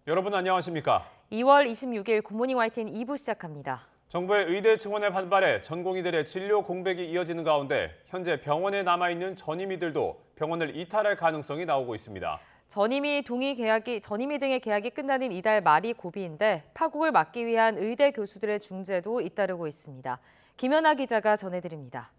여러분 안녕하십니까? 2월 26일 굿모닝 YTN 2부 시작합니다. 정부의 의대 증원에 반발해 전공의들의 진료 공백이 이어지는 가운데 현재 병원에 남아있는 전임의들도 병원을 이탈할 가능성이 나오고 있습니다. 전임의 등의 계약이 끝나는 이달 말이 고비인데 파국을 막기 위한 의대 교수들의 중재도 잇따르고 있습니다. 김연아 기자가 전해드립니다.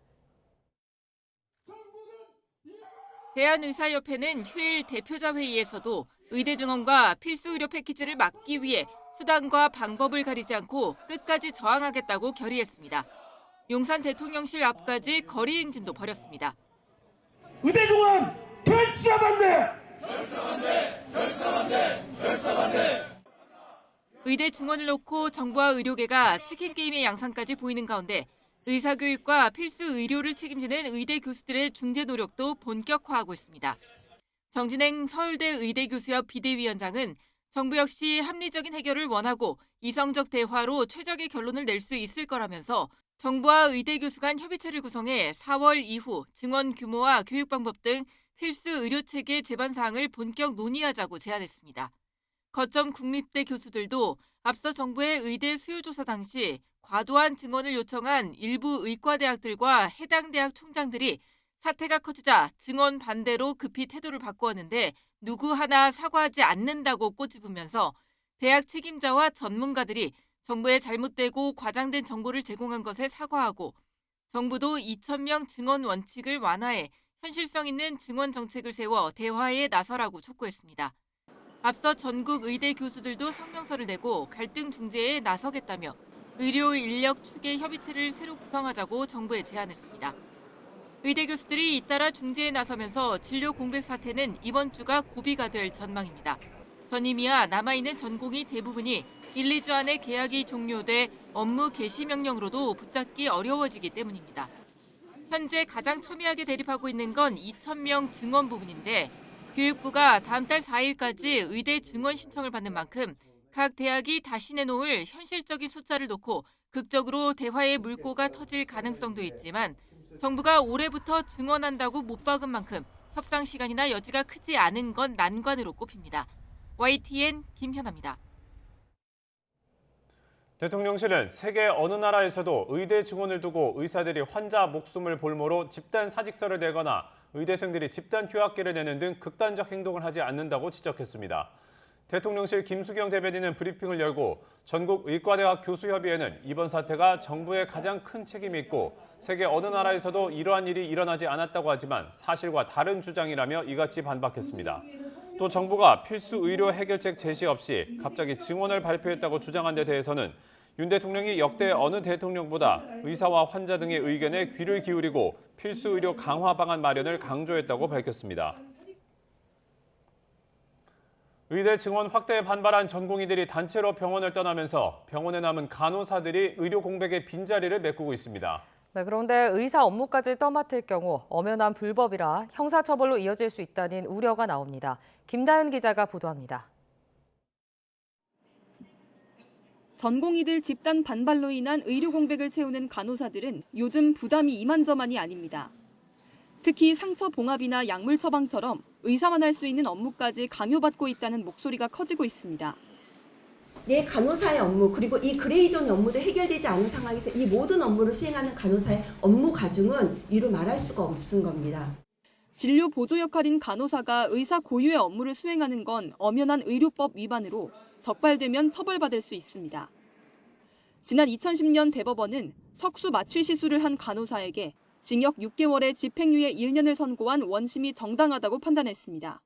대한의사협회는 휴일 대표자 회의에서도 의대 증원과 필수 의료 패키지를 막기 위해 수단과 방법을 가리지 않고 끝까지 저항하겠다고 결의했습니다. 용산 대통령실 앞까지 거리 행진도 벌였습니다. 의대 증원 결사반대! 의대 증원을 놓고 정부와 의료계가 치킨 게임의 양상까지 보이는 가운데 의사교육과 필수 의료를 책임지는 의대 교수들의 중재 노력도 본격화하고 있습니다. 정진행 서울대 의대교수협 비대위원장은 정부 역시 합리적인 해결을 원하고 이성적 대화로 최적의 결론을 낼 수 있을 거라면서 정부와 의대 교수 간 협의체를 구성해 4월 이후 증원 규모와 교육 방법 등 필수 의료체계 제반 사항을 본격 논의하자고 제안했습니다. 거점 국립대 교수들도 앞서 정부의 의대 수요조사 당시 과도한 증원을 요청한 일부 의과대학들과 해당 대학 총장들이 사태가 커지자 증원 반대로 급히 태도를 바꾸었는데 누구 하나 사과하지 않는다고 꼬집으면서 대학 책임자와 전문가들이 정부에 잘못되고 과장된 정보를 제공한 것에 사과하고 정부도 2,000명 증원 원칙을 완화해 현실성 있는 증원 정책을 세워 대화에 나서라고 촉구했습니다. 앞서 전국 의대 교수들도 성명서를 내고 갈등 중재에 나서겠다며 의료 인력 추계 협의체를 새로 구성하자고 정부에 제안했습니다. 의대 교수들이 잇따라 중재에 나서면서 진료 공백 사태는 이번 주가 고비가 될 전망입니다. 전임의와 남아있는 전공의 대부분이 1, 2주 안에 계약이 종료돼 업무 개시 명령으로도 붙잡기 어려워지기 때문입니다. 현재 가장 첨예하게 대립하고 있는 건 2,000명 증원 부분인데 교육부가 다음 달 4일까지 의대 증원 신청을 받는 만큼 각 대학이 다시 내놓을 현실적인 숫자를 놓고 극적으로 대화의 물꼬가 터질 가능성도 있지만 정부가 올해부터 증원한다고 못 박은 만큼 협상 시간이나 여지가 크지 않은 건 난관으로 꼽힙니다. YTN 김현아입니다. 대통령실은 세계 어느 나라에서도 의대 증원을 두고 의사들이 환자 목숨을 볼모로 집단 사직서를 내거나 의대생들이 집단 휴학기를 내는 등 극단적 행동을 하지 않는다고 지적했습니다. 대통령실 김수경 대변인은 브리핑을 열고 전국 의과대학 교수협의회는 이번 사태가 정부의 가장 큰 책임이 있고 세계 어느 나라에서도 이러한 일이 일어나지 않았다고 하지만 사실과 다른 주장이라며 이같이 반박했습니다. 또 정부가 필수 의료 해결책 제시 없이 갑자기 증원을 발표했다고 주장한 데 대해서는 윤 대통령이 역대 어느 대통령보다 의사와 환자 등의 의견에 귀를 기울이고 필수 의료 강화 방안 마련을 강조했다고 밝혔습니다. 의대 증원 확대에 반발한 전공의들이 단체로 병원을 떠나면서 병원에 남은 간호사들이 의료 공백의 빈자리를 메꾸고 있습니다. 네, 그런데 의사 업무까지 떠맡을 경우 엄연한 불법이라 형사처벌로 이어질 수 있다는 우려가 나옵니다. 김다현 기자가 보도합니다. 전공의들 집단 반발로 인한 의료 공백을 채우는 간호사들은 요즘 부담이 이만저만이 아닙니다. 특히 상처 봉합이나 약물 처방처럼 의사만 할 수 있는 업무까지 강요받고 있다는 목소리가 커지고 있습니다. 내 간호사의 업무 그리고 이 그레이존 업무도 해결되지 않은 상황에서 이 모든 업무를 수행하는 간호사의 업무 가중은 이루 말할 수가 없는 겁니다. 진료 보조 역할인 간호사가 의사 고유의 업무를 수행하는 건 엄연한 의료법 위반으로 적발되면 처벌받을 수 있습니다. 지난 2010년 대법원은 척수 마취 시술을 한 간호사에게 징역 6개월에 집행유예 1년을 선고한 원심이 정당하다고 판단했습니다.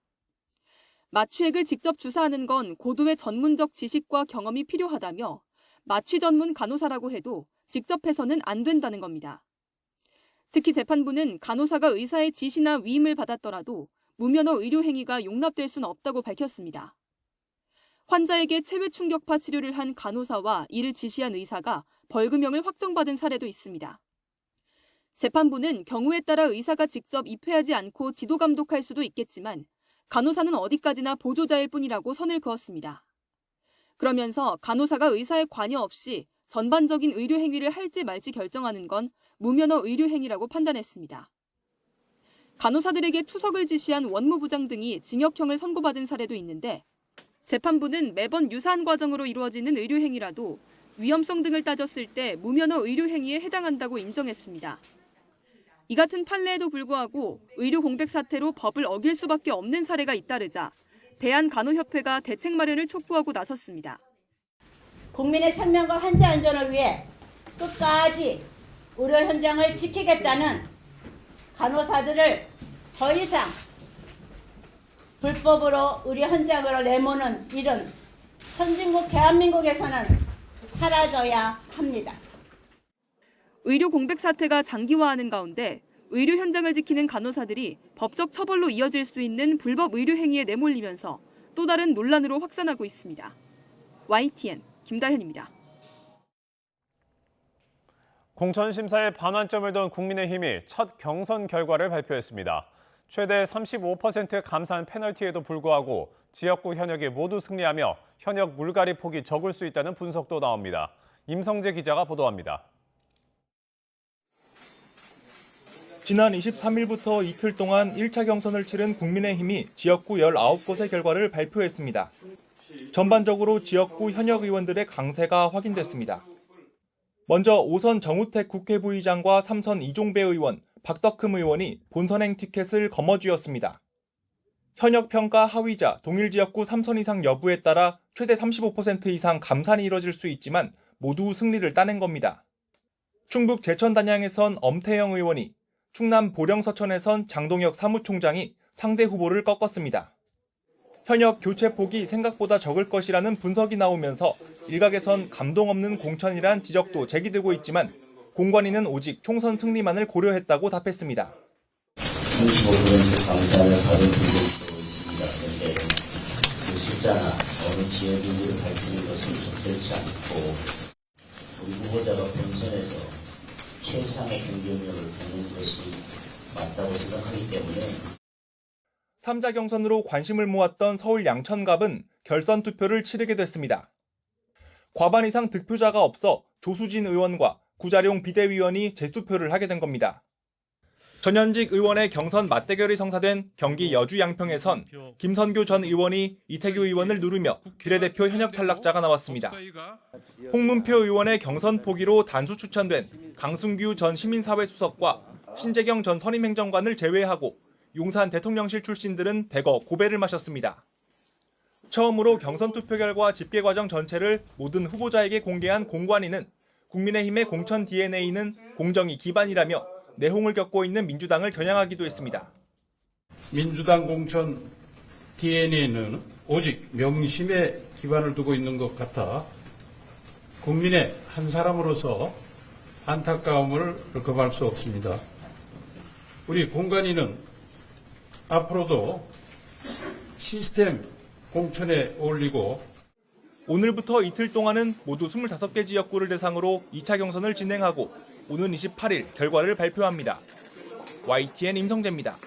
마취액을 직접 주사하는 건 고도의 전문적 지식과 경험이 필요하다며 마취 전문 간호사라고 해도 직접 해서는 안 된다는 겁니다. 특히 재판부는 간호사가 의사의 지시나 위임을 받았더라도 무면허 의료 행위가 용납될 수는 없다고 밝혔습니다. 환자에게 체외 충격파 치료를 한 간호사와 이를 지시한 의사가 벌금형을 확정받은 사례도 있습니다. 재판부는 경우에 따라 의사가 직접 입회하지 않고 지도 감독할 수도 있겠지만 간호사는 어디까지나 보조자일 뿐이라고 선을 그었습니다. 그러면서 간호사가 의사의 관여 없이 전반적인 의료 행위를 할지 말지 결정하는 건 무면허 의료 행위라고 판단했습니다. 간호사들에게 투석을 지시한 원무부장 등이 징역형을 선고받은 사례도 있는데 재판부는 매번 유사한 과정으로 이루어지는 의료행위라도 위험성 등을 따졌을 때 무면허 의료행위에 해당한다고 인정했습니다. 이 같은 판례에도 불구하고 의료 공백 사태로 법을 어길 수밖에 없는 사례가 잇따르자 대한간호협회가 대책 마련을 촉구하고 나섰습니다. 국민의 생명과 환자 안전을 위해 끝까지 의료 현장을 지키겠다는 간호사들을 더 이상 불법으로 의료 현장으로 내모는 일은 선진국 대한민국에서는 사라져야 합니다. 의료 공백 사태가 장기화하는 가운데 의료 현장을 지키는 간호사들이 법적 처벌로 이어질 수 있는 불법 의료 행위에 내몰리면서 또 다른 논란으로 확산하고 있습니다. YTN 김다현입니다. 공천 심사에 반환점을 둔 국민의힘이 첫 경선 결과를 발표했습니다. 최대 35% 감사한 페널티에도 불구하고 지역구 현역이 모두 승리하며 현역 물갈이 폭이 적을 수 있다는 분석도 나옵니다. 임성재 기자가 보도합니다. 지난 23일부터 이틀 동안 1차 경선을 치른 국민의힘이 지역구 19곳의 결과를 발표했습니다. 전반적으로 지역구 현역 의원들의 강세가 확인됐습니다. 먼저 5선 정우택 국회부의장과 3선 이종배 의원, 박덕흠 의원이 본선행 티켓을 거머쥐었습니다. 현역 평가 하위자 동일 지역구 3선 이상 여부에 따라 최대 35% 이상 감산이 이뤄질 수 있지만 모두 승리를 따낸 겁니다. 충북 제천 단양에선 엄태영 의원이, 충남 보령 서천에선 장동혁 사무총장이 상대 후보를 꺾었습니다. 현역 교체 폭이 생각보다 적을 것이라는 분석이 나오면서 일각에선 감동 없는 공천이란 지적도 제기되고 있지만 공관위는 오직 총선 승리만을 고려했다고 답했습니다. 35% 감사를 받은 분들도 있습니다. 그런데 그 숫자나 어느 지역인지를 밝히는 것은 적절치 않고 우리 후보자가 본선에서 최상의 경쟁력을 보는 것이 맞다고 생각하기 때문에 3자 경선으로 관심을 모았던 서울 양천갑은 결선 투표를 치르게 됐습니다. 과반 이상 득표자가 없어 조수진 의원과 구자룡 비대위원이 재투표를 하게 된 겁니다. 전현직 의원의 경선 맞대결이 성사된 경기 여주 양평에선 김선교 전 의원이 이태규 의원을 누르며 비례대표 현역 탈락자가 나왔습니다. 홍문표 의원의 경선 포기로 단수 추천된 강승규 전 시민사회수석과 신재경 전 선임행정관을 제외하고 용산 대통령실 출신들은 대거 고배를 마셨습니다. 처음으로 경선 투표 결과 집계 과정 전체를 모든 후보자에게 공개한 공관위는 국민의힘의 공천 DNA는 공정이 기반이라며 내홍을 겪고 있는 민주당을 겨냥하기도 했습니다. 민주당 공천 DNA는 오직 명심에 기반을 두고 있는 것 같아 국민의 한 사람으로서 안타까움을 금할 수 없습니다. 우리 공관위는 앞으로도 시스템 공천에 어울리고 오늘부터 이틀 동안은 모두 25개 지역구를 대상으로 2차 경선을 진행하고 오는 28일 결과를 발표합니다. YTN 임성재입니다.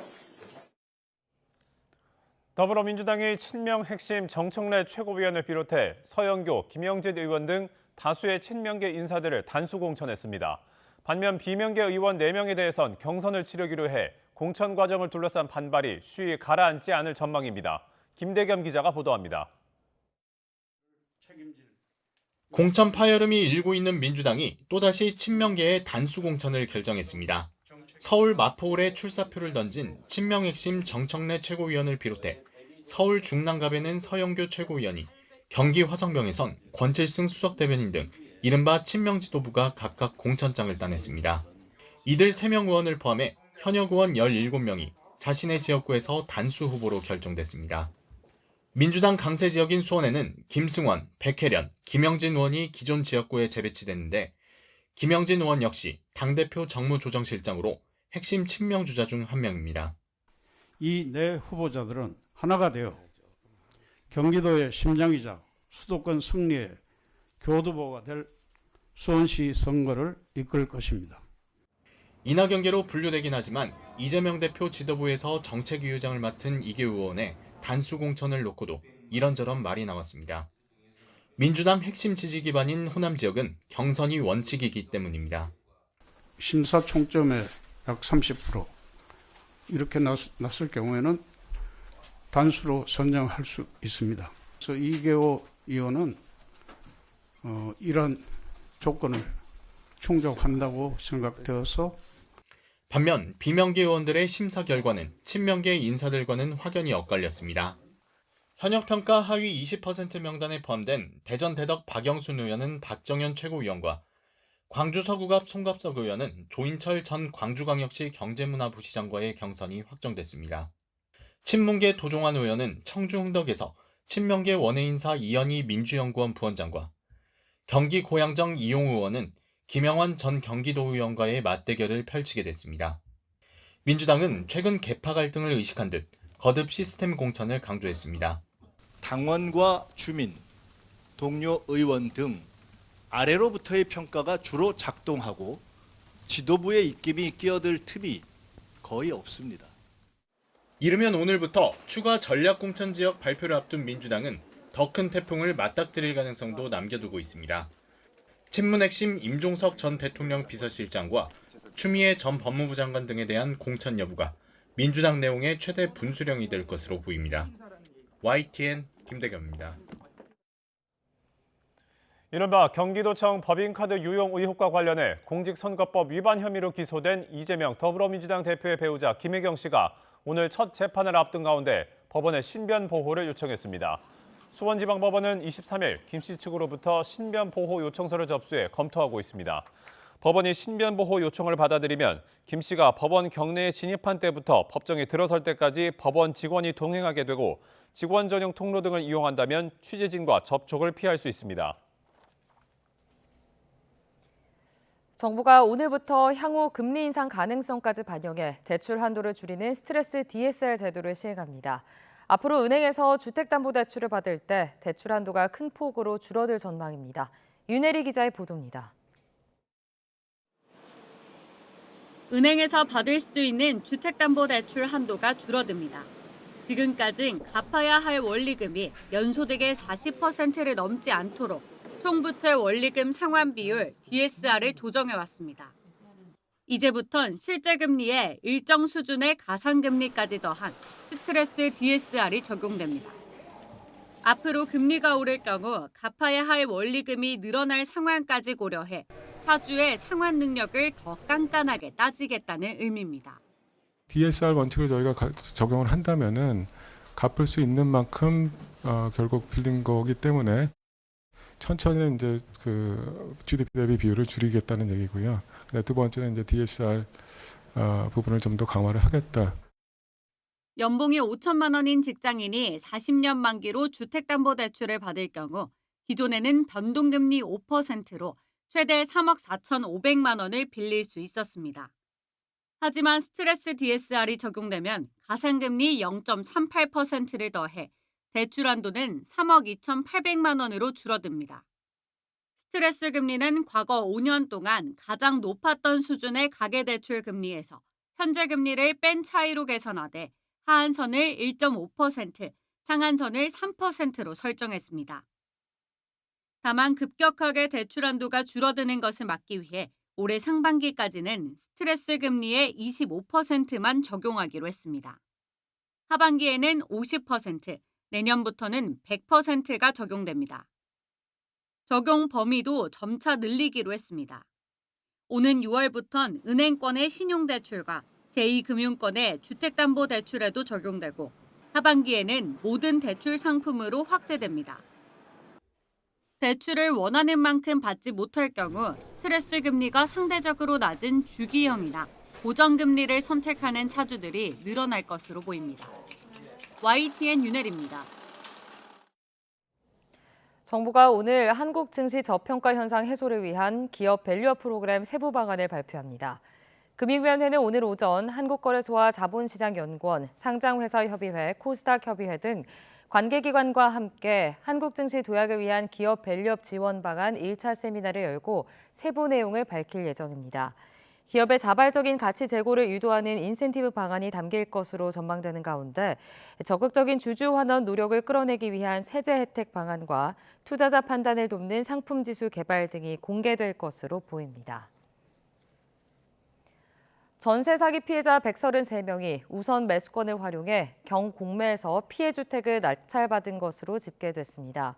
더불어민주당이 친명 핵심 정청래 최고위원을 비롯해 서영교, 김영진 의원 등 다수의 친명계 인사들을 단수 공천했습니다. 반면 비명계 의원 4명에 대해선 경선을 치르기로 해 공천 과정을 둘러싼 반발이 쉬이 가라앉지 않을 전망입니다. 김대겸 기자가 보도합니다. 공천 파열음이 일고 있는 민주당이 또다시 친명계의 단수 공천을 결정했습니다. 서울 마포홀에 출사표를 던진 친명 핵심 정청래 최고위원을 비롯해 서울 중랑갑에는 서영교 최고위원이, 경기 화성병에선 권칠승 수석대변인 등 이른바 친명 지도부가 각각 공천장을 따냈습니다. 이들 3명 의원을 포함해 현역 의원 17명이 자신의 지역구에서 단수 후보로 결정됐습니다. 민주당 강세 지역인 수원에는 김승원, 백혜련, 김영진 의원이 기존 지역구에 재배치됐는데 김영진 의원 역시 당대표 정무조정실장으로 핵심 친명 주자 중 한 명입니다. 이 네 후보자들은 하나가 되어 경기도의 심장이자 수도권 승리의 교두보가 될 수원시 선거를 이끌 것입니다. 인하경계로 분류되긴 하지만 이재명 대표 지도부에서 정책위의장을 맡은 이계우 의원의 단수 공천을 놓고도 이런저런 말이 나왔습니다. 민주당 핵심 지지 기반인 호남 지역은 경선이 원칙이기 때문입니다. 심사총점의 약 30% 이렇게 났을 경우에는 단수로 선정할 수 있습니다. 그래서 이계호 의원은 이런 조건을 충족한다고 생각되어서 반면 비명계 의원들의 심사 결과는 친명계 인사들과는 확연히 엇갈렸습니다. 현역평가 하위 20% 명단에 포함된 대전 대덕 박영순 의원은 박정현 최고위원과 광주 서구갑 송갑석 의원은 조인철 전 광주광역시 경제문화부시장과의 경선이 확정됐습니다. 친문계 도종환 의원은 청주 흥덕에서 친명계 원외인사 이현희 민주연구원 부원장과 경기 고양정 이용우 의원은 김영환 전 경기도의원과의 맞대결을 펼치게 됐습니다. 민주당은 최근 계파 갈등을 의식한 듯 거듭 시스템 공천을 강조했습니다. 당원과 주민, 동료 의원 등 아래로부터의 평가가 주로 작동하고 지도부의 입김이 끼어들 틈이 거의 없습니다. 이르면 오늘부터 추가 전략공천 지역 발표를 앞둔 민주당은 더 큰 태풍을 맞닥뜨릴 가능성도 남겨두고 있습니다. 친문 핵심 임종석 전 대통령 비서실장과 추미애 전 법무부 장관 등에 대한 공천 여부가 민주당 내용의 최대 분수령이 될 것으로 보입니다. YTN 김대겸입니다. 이른바 경기도청 법인카드 유용 의혹과 관련해 공직선거법 위반 혐의로 기소된 이재명 더불어민주당 대표의 배우자 김혜경 씨가 오늘 첫 재판을 앞둔 가운데 법원에 신변 보호를 요청했습니다. 수원지방법원은 23일 김 씨 측으로부터 신변 보호 요청서를 접수해 검토하고 있습니다. 법원이 신변 보호 요청을 받아들이면 김 씨가 법원 경내에 진입한 때부터 법정에 들어설 때까지 법원 직원이 동행하게 되고 직원 전용 통로 등을 이용한다면 취재진과 접촉을 피할 수 있습니다. 정부가 오늘부터 향후 금리 인상 가능성까지 반영해 대출 한도를 줄이는 스트레스 DSR 제도를 시행합니다. 앞으로 은행에서 주택담보대출을 받을 때 대출 한도가 큰 폭으로 줄어들 전망입니다. 윤혜리 기자의 보도입니다. 은행에서 받을 수 있는 주택담보대출 한도가 줄어듭니다. 지금까지는 갚아야 할 원리금이 연소득의 40%를 넘지 않도록 총부채 원리금 상환 비율 DSR을 조정해왔습니다. 이제부턴 실제 금리에 일정 수준의 가상금리까지 더한 스트레스 DSR이 적용됩니다. 앞으로 금리가 오를 경우 갚아야 할 원리금이 늘어날 상황까지 고려해 차주의 상환 능력을 더 깐깐하게 따지겠다는 의미입니다. DSR 원칙을 저희가 적용을 한다면은 갚을 수 있는 만큼 결국 빌린 거기 때문에 천천히 이제 그 GDP 대비 비율을 줄이겠다는 얘기고요. 두 번째는 이제 DSR 부분을 좀 더 강화를 하겠다. 연봉이 5천만 원인 직장인이 40년 만기로 주택담보대출을 받을 경우 기존에는 변동금리 5%로 최대 3억 4,500만 원을 빌릴 수 있었습니다. 하지만 스트레스 DSR이 적용되면 가상금리 0.38%를 더해 대출 한도는 3억 2,800만 원으로 줄어듭니다. 스트레스 금리는 과거 5년 동안 가장 높았던 수준의 가계대출 금리에서 현재 금리를 뺀 차이로 계산하되 하한선을 1.5%, 상한선을 3%로 설정했습니다. 다만 급격하게 대출 한도가 줄어드는 것을 막기 위해 올해 상반기까지는 스트레스 금리의 25%만 적용하기로 했습니다. 하반기에는 50%, 내년부터는 100%가 적용됩니다. 적용 범위도 점차 늘리기로 했습니다. 오는 6월부턴 은행권의 신용대출과 제2금융권의 주택담보대출에도 적용되고 하반기에는 모든 대출 상품으로 확대됩니다. 대출을 원하는 만큼 받지 못할 경우 스트레스 금리가 상대적으로 낮은 주기형이나 고정금리를 선택하는 차주들이 늘어날 것으로 보입니다. YTN 윤혜리입니다. 정부가 오늘 한국 증시 저평가 현상 해소를 위한 기업 밸류업 프로그램 세부 방안을 발표합니다. 금융위원회는 오늘 오전 한국거래소와 자본시장연구원, 상장회사협의회, 코스닥협의회 등 관계기관과 함께 한국 증시 도약을 위한 기업 밸류업 지원 방안 1차 세미나를 열고 세부 내용을 밝힐 예정입니다. 기업의 자발적인 가치 제고를 유도하는 인센티브 방안이 담길 것으로 전망되는 가운데 적극적인 주주 환원 노력을 끌어내기 위한 세제 혜택 방안과 투자자 판단을 돕는 상품 지수 개발 등이 공개될 것으로 보입니다. 전세 사기 피해자 133명이 우선 매수권을 활용해 경공매에서 피해 주택을 낙찰받은 것으로 집계됐습니다.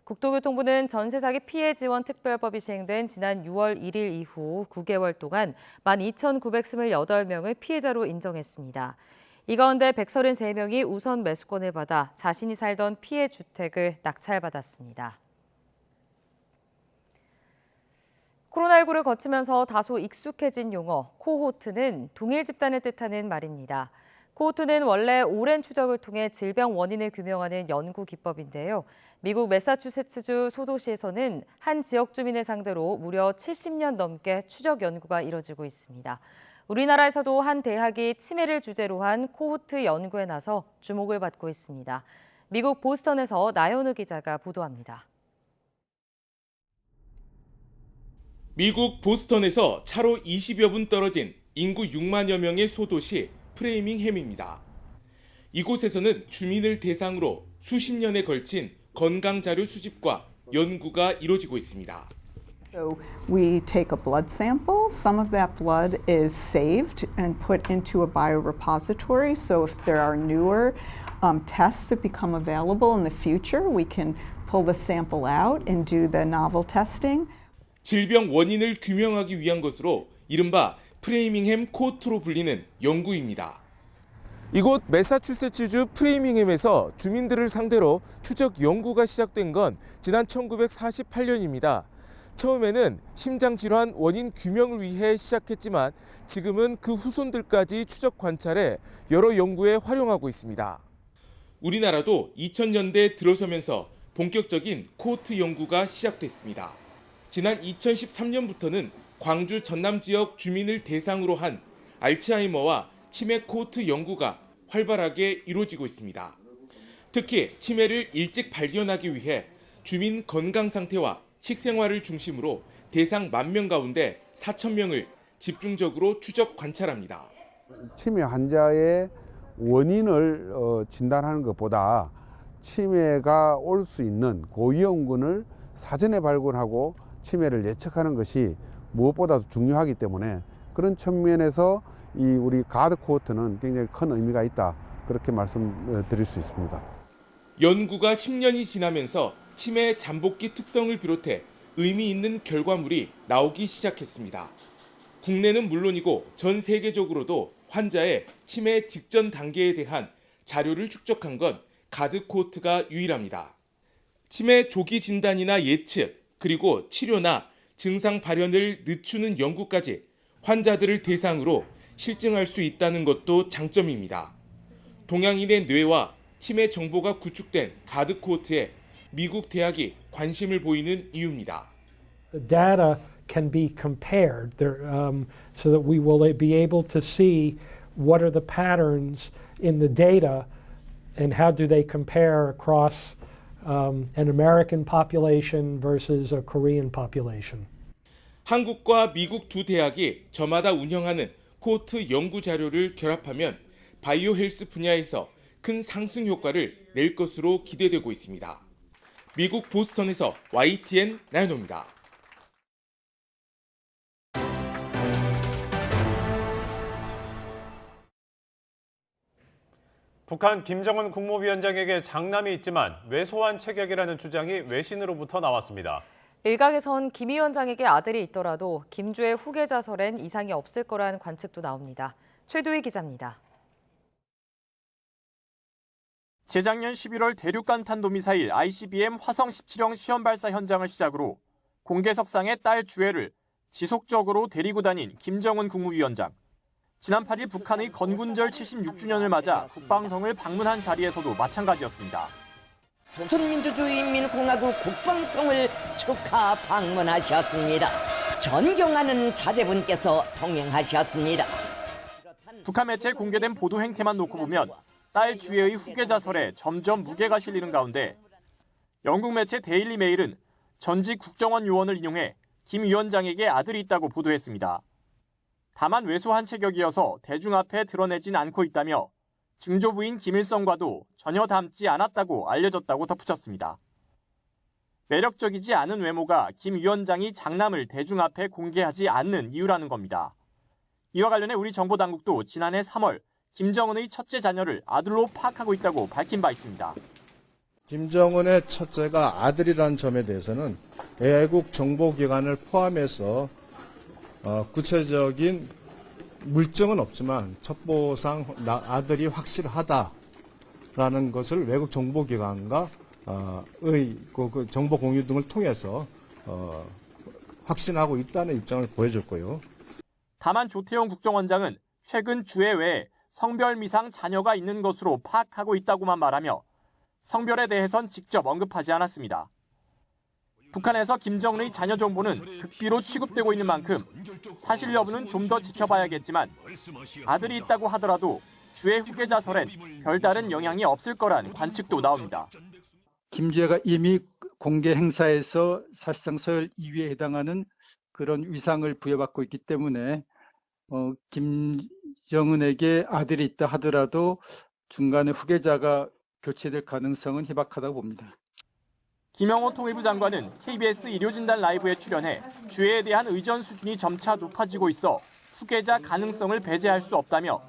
국토교통부는 전세 사기 피해 지원 특별법이 시행된 지난 6월 1일 이후 9개월 동안 12,928명을 피해자로 인정했습니다. 이 가운데 133명이 우선 매수권을 받아 자신이 살던 피해 주택을 낙찰받았습니다. 코로나19를 거치면서 다소 익숙해진 용어 코호트는 동일 집단을 뜻하는 말입니다. 코호트는 원래 오랜 추적을 통해 질병 원인을 규명하는 연구 기법인데요. 미국 매사추세츠주 소도시에서는 한 지역 주민을 상대로 무려 70년 넘게 추적 연구가 이뤄지고 있습니다. 우리나라에서도 한 대학이 치매를 주제로 한 코호트 연구에 나서 주목을 받고 있습니다. 미국 보스턴에서 나연우 기자가 보도합니다. 미국 보스턴에서 차로 20여 분 떨어진 인구 6만여 명의 소도시 프레이밍햄입니다. 이곳에서는 주민을 대상으로 수십 년에 걸친 건강 자료 수집과 연구가 이루어지고 있습니다. So we take a blood sample. Some of that blood is saved and put into a biorepository. So if there are newer tests that become available in the future, we can pull the sample out and do the novel testing. 질병 원인을 규명하기 위한 것으로 이른바 프레이밍햄 코호트로 불리는 연구입니다. 이곳 매사추세츠주 프레이밍햄에서 주민들을 상대로 추적 연구가 시작된 건 지난 1948년입니다. 처음에는 심장질환 원인 규명을 위해 시작했지만 지금은 그 후손들까지 추적 관찰해 여러 연구에 활용하고 있습니다. 우리나라도 2000년대 들어서면서 본격적인 코호트 연구가 시작됐습니다. 지난 2013년부터는 광주 전남 지역 주민을 대상으로 한 알츠하이머와 치매 코호트 연구가 활발하게 이루어지고 있습니다. 특히 치매를 일찍 발견하기 위해 주민 건강 상태와 식생활을 중심으로 대상 10,000명 가운데 4,000명을 집중적으로 추적 관찰합니다. 치매 환자의 원인을 진단하는 것보다 치매가 올 수 있는 고위험군을 사전에 발견하고 치매를 예측하는 것이 무엇보다도 중요하기 때문에 그런 측면에서 이 우리 가드 코호트는 굉장히 큰 의미가 있다, 그렇게 말씀드릴 수 있습니다. 연구가 10년이 지나면서 치매 잠복기 특성을 비롯해 의미 있는 결과물이 나오기 시작했습니다. 국내는 물론이고 전 세계적으로도 환자의 치매 직전 단계에 대한 자료를 축적한 건 가드 코호트가 유일합니다. 치매 조기 진단이나 예측, 그리고 치료나 증상 발현을 늦추는 연구까지 환자들을 대상으로 실증할 수 있다는 것도 장점입니다. 동양인의 뇌와 치매 정보가 구축된 가드 코호트에 미국 대학이 관심을 보이는 이유입니다. The data can be compared so that we will be able to see what are the patterns in the data and how do they compare across an American population versus a Korean population. 한국과 미국 두 대학이 저마다 운영하는 코호트 연구 자료를 결합하면 바이오 헬스 분야에서 큰 상승 효과를 낼 것으로 기대되고 있습니다. 미국 보스턴에서 YTN 나연호입니다. 북한 김정은 국무위원장에게 장남이 있지만 왜소한 체격이라는 주장이 외신으로부터 나왔습니다. 일각에선 김 위원장에게 아들이 있더라도 김주의 후계자설엔 이상이 없을 거라는 관측도 나옵니다. 최두희 기자입니다. 재작년 11월 대륙간 탄도미사일 ICBM 화성 17형 시험 발사 현장을 시작으로 공개석상에 딸 주애를 지속적으로 데리고 다닌 김정은 국무위원장. 지난 8일 북한의 건군절 76주년을 맞아 국방성을 방문한 자리에서도 마찬가지였습니다. 조선민주주의인민공화국 국방성을 축하 방문하셨습니다. 존경하는 자제분께서 동행하셨습니다. 북한 매체에 공개된 보도 행태만 놓고 보면 딸 주애의 후계자설에 점점 무게가 실리는 가운데 영국 매체 데일리 메일은 전직 국정원 요원을 인용해 김 위원장에게 아들이 있다고 보도했습니다. 다만 왜소한 체격이어서 대중 앞에 드러내진 않고 있다며 증조부인 김일성과도 전혀 닮지 않았다고 알려졌다고 덧붙였습니다. 매력적이지 않은 외모가 김 위원장이 장남을 대중 앞에 공개하지 않는 이유라는 겁니다. 이와 관련해 우리 정보당국도 지난해 3월 김정은의 첫째 자녀를 아들로 파악하고 있다고 밝힌 바 있습니다. 김정은의 첫째가 아들이라는 점에 대해서는 애국 정보기관을 포함해서 구체적인 물증은 없지만 첩보상 아들이 확실하다라는 것을 외국 정보기관과 그 정보 공유 등을 통해서 확신하고 있다는 입장을 보여줬고요. 다만 조태용 국정원장은 최근 주해 외에 성별 미상 자녀가 있는 것으로 파악하고 있다고만 말하며 성별에 대해선 직접 언급하지 않았습니다. 북한에서 김정은의 자녀 정보는 극비로 취급되고 있는 만큼 사실 여부는 좀 더 지켜봐야겠지만 아들이 있다고 하더라도 주의 후계자설엔 별다른 영향이 없을 거란 관측도 나옵니다. 김주혜가 이미 공개 행사에서 사실상 서열 2위에 해당하는 그런 위상을 부여받고 있기 때문에 김정은에게 아들이 있다 하더라도 중간에 후계자가 교체될 가능성은 희박하다고 봅니다. 김영호 통일부 장관은 KBS 일요진단 라이브에 출연해 주해에 대한 의전 수준이 점차 높아지고 있어 후계자 가능성을 배제할 수 없다며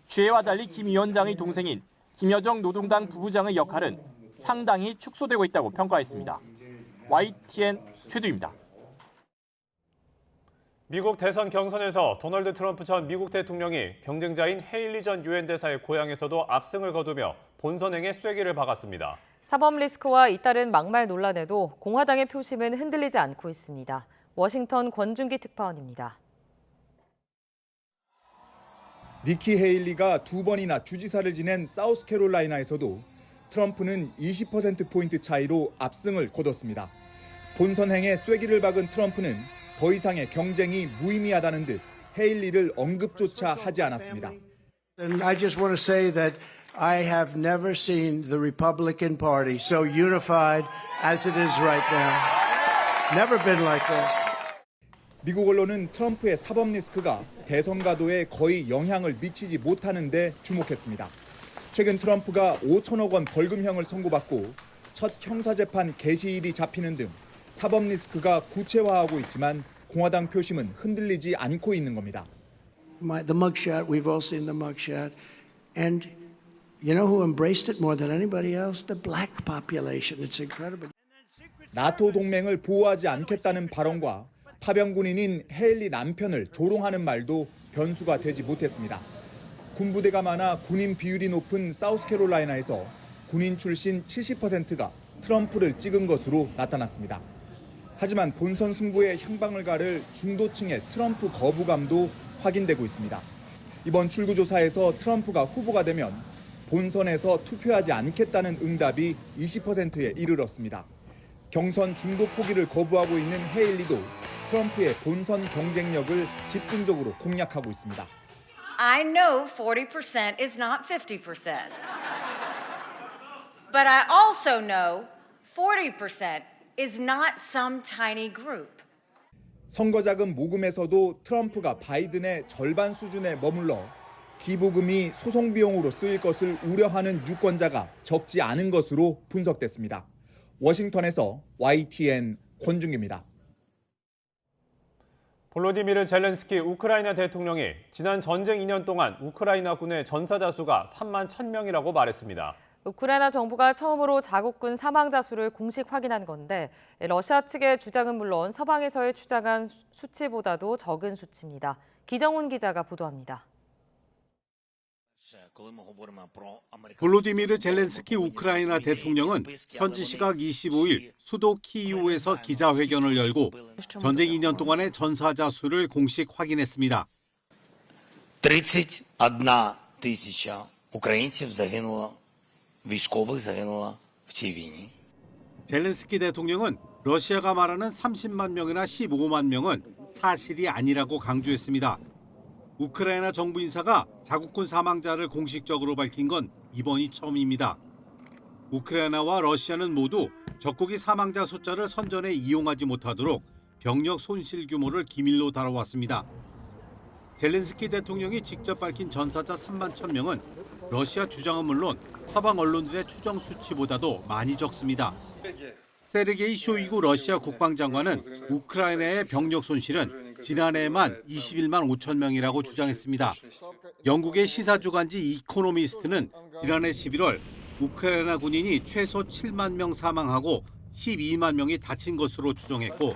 주해와 달리 김 위원장의 동생인 김여정 노동당 부부장의 역할은 상당히 축소되고 있다고 평가했습니다. YTN 최두입니다. 미국 대선 경선에서 도널드 트럼프 전 미국 대통령이 경쟁자인 헤일리 전 유엔 대사의 고향에서도 압승을 거두며 본선행에 쐐기를 박았습니다. 사법 리스크와 잇따른 막말 논란에도 공화당의 표심은 흔들리지 않고 있습니다. 워싱턴 권준기 특파원입니다. 니키 헤일리가 2번이나 주지사를 지낸 사우스캐롤라이나에서도 트럼프는 20%포인트 차이로 압승을 거뒀습니다. 본선행에 쐐기를 박은 트럼프는 더 이상의 경쟁이 무의미하다는 듯 헤일리를 언급조차 하지 않았습니다. And I just want to say that I have never seen the Republican Party so unified as it is right now. Never been like this. 미국 언론은 트럼프의 사법 리스크가 대선 가도에 거의 영향을 미치지 못하는 데 주목했습니다. 최근 트럼프가 5천억 원 벌금형을 선고받고 첫 형사재판 개시일이 잡히는 등 사법 리스크가 구체화하고 있지만 공화당 표심은 흔들리지 않고 있는 겁니다. The mugshot, we've all seen the mugshot. And you know who embraced it more than anybody else? The black population. It's incredible. 나토 동맹을 보호하지 않겠다는 발언과 파병 군인인 헤일리 남편을 조롱하는 말도 변수가 되지 못했습니다. 군부대가 많아 군인 비율이 높은 사우스캐롤라이나에서 군인 출신 70%가 트럼프를 찍은 것으로 나타났습니다. 하지만 본선 승부에 향방을 가를 중도층의 트럼프 거부감도 확인되고 있습니다. 이번 출구조사에서 트럼프가 후보가 되면 본선에서 투표하지 않겠다는 응답이 20%에 이르렀습니다. 경선 중도 포기를 거부하고 있는 헤일리도 트럼프의 본선 경쟁력을 집중적으로 공략하고 있습니다. I know 40% is not 50%. But I also know 40% is not some tiny group. 선거자금 모금에서도 트럼프가 바이든의 절반 수준에 머물러 기부금이 소송 비용으로 쓰일 것을 우려하는 유권자가 적지 않은 것으로 분석됐습니다. 워싱턴에서 YTN 권준기입니다. 볼로디미르 젤렌스키 우크라이나 대통령이 지난 전쟁 2년 동안 우크라이나 군의 전사자 수가 3만 1,000명이라고 말했습니다. 우크라이나 정부가 처음으로 자국군 사망자 수를 공식 확인한 건데 러시아 측의 주장은 물론 서방에서의 추정한 수치보다도 적은 수치입니다. 기정훈 기자가 보도합니다. 볼로디미르 젤렌스키 우크라이나 대통령은 현지 시각 25일 수도 키이우에서 기자회견을 열고 전쟁 2년 동안의 전사자 수를 공식 확인했습니다. 31,000 українців загинуло, військових загинуло в цій війні. 젤렌스키 대통령은 러시아가 말하는 30만 명이나 15만 명은 사실이 아니라고 강조했습니다. 우크라이나 정부 인사가 자국군 사망자를 공식적으로 밝힌 건 이번이 처음입니다. 우크라이나와 러시아는 모두 적국이 사망자 숫자를 선전에 이용하지 못하도록 병력 손실 규모를 기밀로 다뤄왔습니다. 젤렌스키 대통령이 직접 밝힌 전사자 3만 1,000명은 러시아 주장은 물론 서방 언론들의 추정 수치보다도 많이 적습니다. 세르게이 쇼이구 러시아 국방장관은 우크라이나의 병력 손실은 지난해에만 21만 5천 명이라고 주장했습니다. 영국의 시사주간지 이코노미스트는 지난해 11월 우크라이나 군인이 최소 7만 명 사망하고 12만 명이 다친 것으로 추정했고,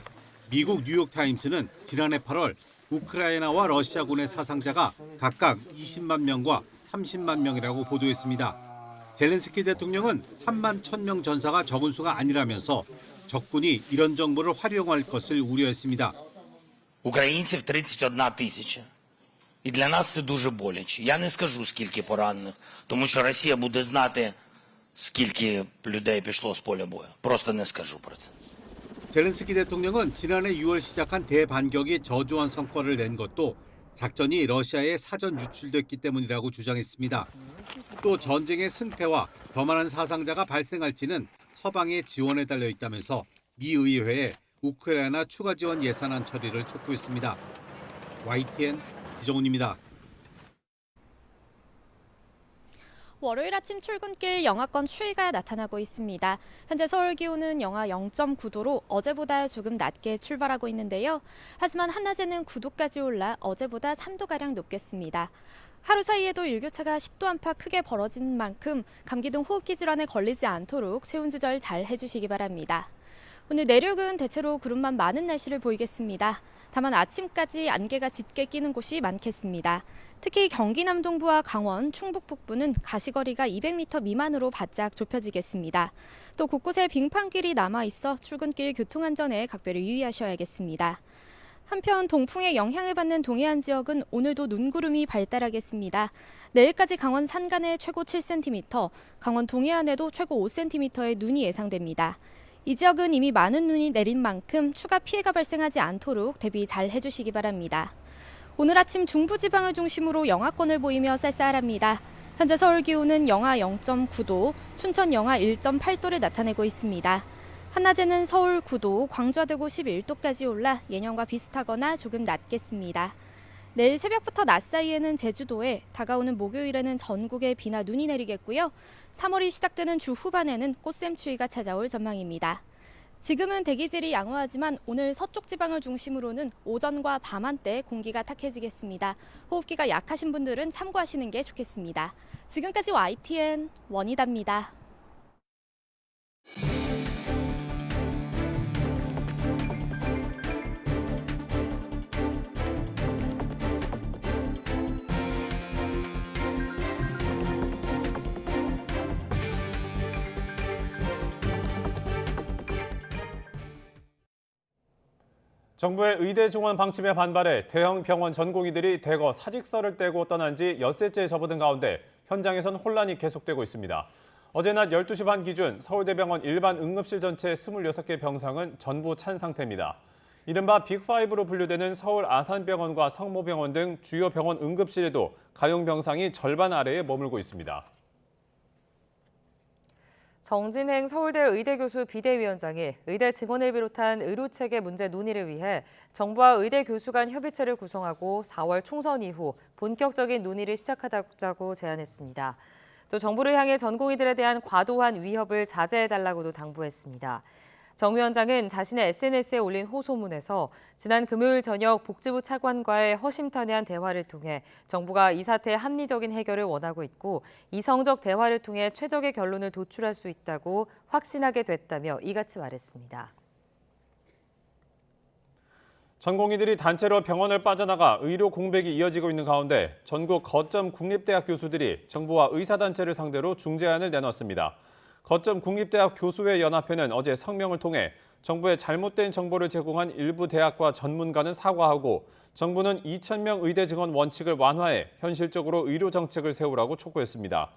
미국 뉴욕타임스는 지난해 8월 우크라이나와 러시아군의 사상자가 각각 20만 명과 30만 명이라고 보도했습니다. 젤렌스키 대통령은 3만 1,000명 전사가 적은 수가 아니라면서 적군이 이런 정보를 활용할 것을 우려했습니다. Українців 31 тисяча. І для нас це дуже боляче. Я не скажу, скільки поранених, тому що Росія буде знати, скільки людей пішло з поля бою. Просто не скажу про це. 젤렌스키 대통령은 지난해 6월 시작한 대반격이 저조한 성과를 낸 것도 작전이 러시아에 사전 유출됐기 때문이라고 주장했습니다. 또 전쟁의 승패와 더 많은 사상자가 발생할지는 서방의 지원에 달려 있다면서 미 의회에 우크라이나 추가 지원 예산안 처리를 촉구했습니다. YTN 기정훈입니다. 월요일 아침 출근길 영하권 추위가 나타나고 있습니다. 현재 서울 기온은 영하 0.9도로 어제보다 조금 낮게 출발하고 있는데요. 하지만 한낮에는 9도까지 올라 어제보다 3도가량 높겠습니다. 하루 사이에도 일교차가 10도 안팎 크게 벌어진 만큼 감기 등 호흡기 질환에 걸리지 않도록 체온 조절 잘 해주시기 바랍니다. 오늘 내륙은 대체로 구름만 많은 날씨를 보이겠습니다. 다만 아침까지 안개가 짙게 끼는 곳이 많겠습니다. 특히 경기 남동부와 강원, 충북 북부는 가시거리가 200m 미만으로 바짝 좁혀지겠습니다. 또 곳곳에 빙판길이 남아있어 출근길 교통안전에 각별히 유의하셔야겠습니다. 한편 동풍의 영향을 받는 동해안 지역은 오늘도 눈구름이 발달하겠습니다. 내일까지 강원 산간에 최고 7cm, 강원 동해안에도 최고 5cm의 눈이 예상됩니다. 이 지역은 이미 많은 눈이 내린 만큼 추가 피해가 발생하지 않도록 대비 잘 해주시기 바랍니다. 오늘 아침 중부지방을 중심으로 영하권을 보이며 쌀쌀합니다. 현재 서울 기온은 영하 0.9도, 춘천 영하 1.8도를 나타내고 있습니다. 한낮에는 서울 9도, 광주와 대구 11도까지 올라 예년과 비슷하거나 조금 낮겠습니다. 내일 새벽부터 낮 사이에는 제주도에, 다가오는 목요일에는 전국에 비나 눈이 내리겠고요. 3월이 시작되는 주 후반에는 꽃샘추위가 찾아올 전망입니다. 지금은 대기질이 양호하지만 오늘 서쪽 지방을 중심으로는 오전과 밤 한때 공기가 탁해지겠습니다. 호흡기가 약하신 분들은 참고하시는 게 좋겠습니다. 지금까지 YTN 원희다입니다. 정부의 의대 증원 방침에 반발해 대형 병원 전공의들이 대거 사직서를 떼고 떠난 지 엿새째 접어든 가운데 현장에선 혼란이 계속되고 있습니다. 어제 낮 12시 반 기준 서울대병원 일반 응급실 전체 26개 병상은 전부 찬 상태입니다. 이른바 빅5로 분류되는 서울 아산병원과 성모병원 등 주요 병원 응급실에도 가용 병상이 절반 아래에 머물고 있습니다. 정진행 서울대 의대교수 비대위원장이 의대 증원을 비롯한 의료체계 문제 논의를 위해 정부와 의대 교수 간 협의체를 구성하고 4월 총선 이후 본격적인 논의를 시작하자고 제안했습니다. 또 정부를 향해 전공의들에 대한 과도한 위협을 자제해달라고도 당부했습니다. 정 위원장은 자신의 SNS에 올린 호소문에서 지난 금요일 저녁 복지부 차관과의 허심탄회한 대화를 통해 정부가 이 사태의 합리적인 해결을 원하고 있고 이성적 대화를 통해 최적의 결론을 도출할 수 있다고 확신하게 됐다며 이같이 말했습니다. 전공의들이 단체로 병원을 빠져나가 의료 공백이 이어지고 있는 가운데 전국 거점 국립대학 교수들이 정부와 의사단체를 상대로 중재안을 내놨습니다. 거점 국립대학 교수회 연합회는 어제 성명을 통해 정부에 잘못된 정보를 제공한 일부 대학과 전문가는 사과하고 정부는 2,000명 의대 증원 원칙을 완화해 현실적으로 의료 정책을 세우라고 촉구했습니다.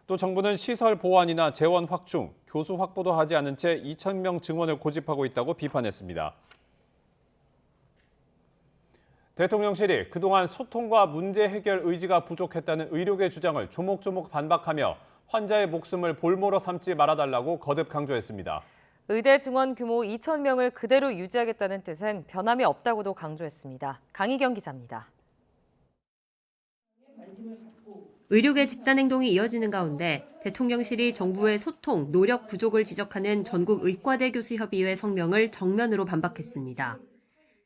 또 정부는 시설 보완이나 재원 확충, 교수 확보도 하지 않은 채 2,000명 증원을 고집하고 있다고 비판했습니다. 대통령실이 그동안 소통과 문제 해결 의지가 부족했다는 의료계 주장을 조목조목 반박하며 환자의 목숨을 볼모로 삼지 말아달라고 거듭 강조했습니다. 의대 증원 규모 2,000명을 그대로 유지하겠다는 뜻은 변함이 없다고도 강조했습니다. 강희경 기자입니다. 의료계 집단 행동이 이어지는 가운데 대통령실이 정부의 소통, 노력 부족을 지적하는 전국 의과대 교수협의회 성명을 정면으로 반박했습니다.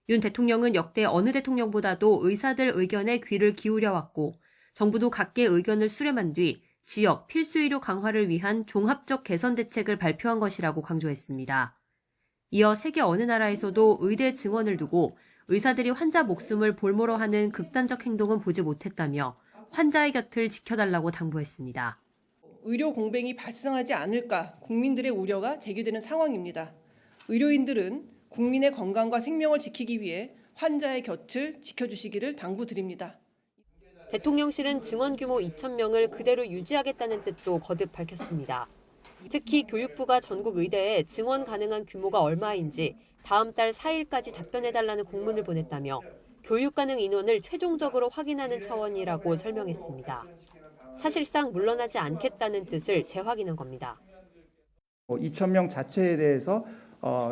윤 대통령은 역대 어느 대통령보다도 의사들 의견에 귀를 기울여 왔고 정부도 각계 의견을 수렴한 뒤 지역 필수 의료 강화를 위한 종합적 개선 대책을 발표한 것이라고 강조했습니다. 이어 세계 어느 나라에서도 의대 증원을 두고 의사들이 환자 목숨을 볼모로 하는 극단적 행동은 보지 못했다며 환자의 곁을 지켜달라고 당부했습니다. 의료 공백이 발생하지 않을까 국민들의 우려가 제기되는 상황입니다. 의료인들은 국민의 건강과 생명을 지키기 위해 환자의 곁을 지켜주시기를 당부드립니다. 대통령실은 증원 규모 2,000명을 그대로 유지하겠다는 뜻도 거듭 밝혔습니다. 특히 교육부가 전국 의대에 증원 가능한 규모가 얼마인지 다음 달 4일까지 답변해달라는 공문을 보냈다며 교육 가능 인원을 최종적으로 확인하는 차원이라고 설명했습니다. 사실상 물러나지 않겠다는 뜻을 재확인한 겁니다. 2,000명 자체에 대해서